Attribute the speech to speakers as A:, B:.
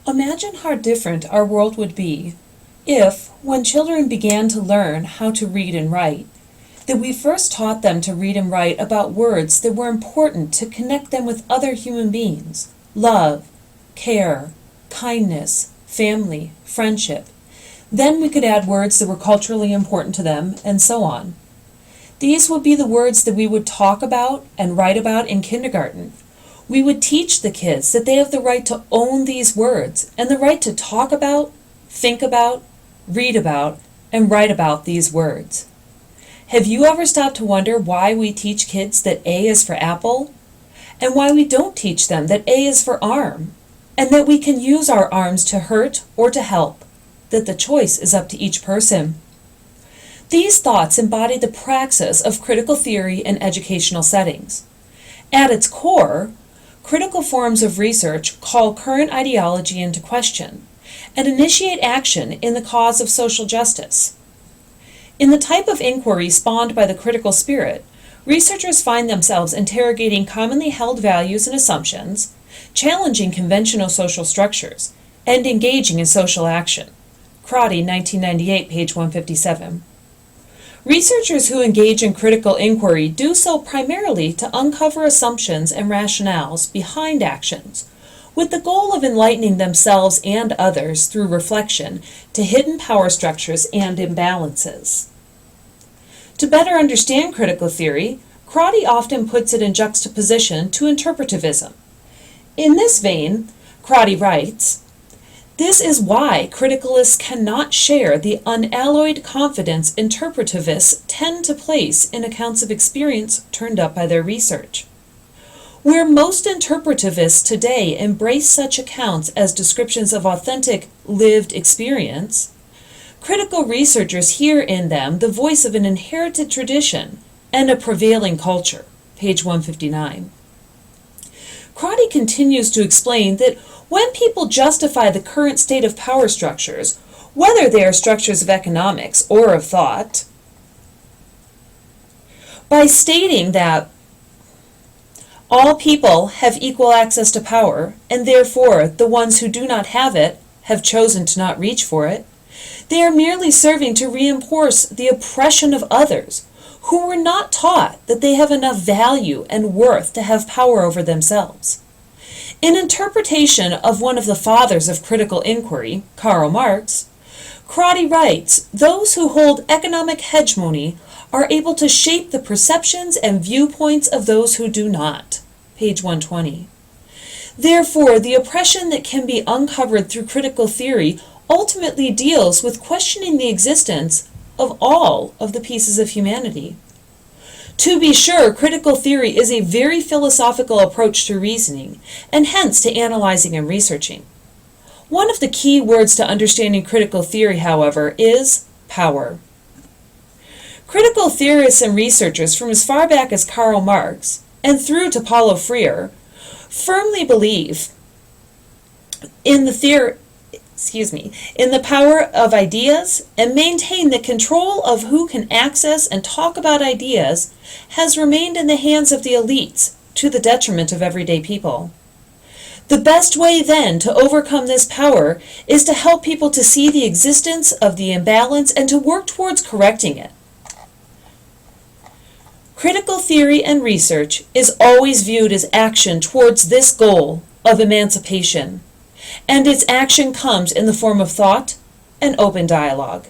A: Imagine how different our world would be if, when children began to learn how to read and write, that we first taught them to read and write about words that were important to connect them with other human beings: love, care, kindness, family, friendship. Then we could add words that were culturally important to them, and so on. These would be the words that we would talk about and write about in kindergarten. We would teach the kids that they have the right to own these words and the right to talk about, think about, read about, and write about these words. Have you ever stopped to wonder why we teach kids that A is for apple? And why we don't teach them that A is for arm? And that we can use our arms to hurt or to help? That the choice is up to each person. These thoughts embody the praxis of critical theory in educational settings. At its core, critical forms of research call current ideology into question and initiate action in the cause of social justice. In the type of inquiry spawned by the critical spirit, researchers find themselves interrogating commonly held values and assumptions, challenging conventional social structures, and engaging in social action. Crotty, 1998, page 157. Researchers who engage in critical inquiry do so primarily to uncover assumptions and rationales behind actions, with the goal of enlightening themselves and others through reflection to hidden power structures and imbalances. To better understand critical theory, Crotty often puts it in juxtaposition to interpretivism. In this vein, Crotty writes, "This is why criticalists cannot share the unalloyed confidence interpretivists tend to place in accounts of experience turned up by their research. Where most interpretivists today embrace such accounts as descriptions of authentic, lived experience, critical researchers hear in them the voice of an inherited tradition and a prevailing culture." Page 159. Crotty continues to explain that when people justify the current state of power structures, whether they are structures of economics or of thought, by stating that all people have equal access to power, and therefore the ones who do not have it have chosen to not reach for it, they are merely serving to reinforce the oppression of others who were not taught that they have enough value and worth to have power over themselves. In interpretation of one of the fathers of critical inquiry, Karl Marx, Crotty writes, "Those who hold economic hegemony are able to shape the perceptions and viewpoints of those who do not." Page 120. Therefore, the oppression that can be uncovered through critical theory ultimately deals with questioning the existence of all of the pieces of humanity. To be sure, critical theory is a very philosophical approach to reasoning, and hence to analyzing and researching. One of the key words to understanding critical theory, however, is power. Critical theorists and researchers from as far back as Karl Marx, and through to Paulo Freire, firmly believe in the power of ideas, and maintain that control of who can access and talk about ideas has remained in the hands of the elites to the detriment of everyday people. The best way then to overcome this power is to help people to see the existence of the imbalance and to work towards correcting it. Critical theory and research is always viewed as action towards this goal of emancipation, and its action comes in the form of thought and open dialogue.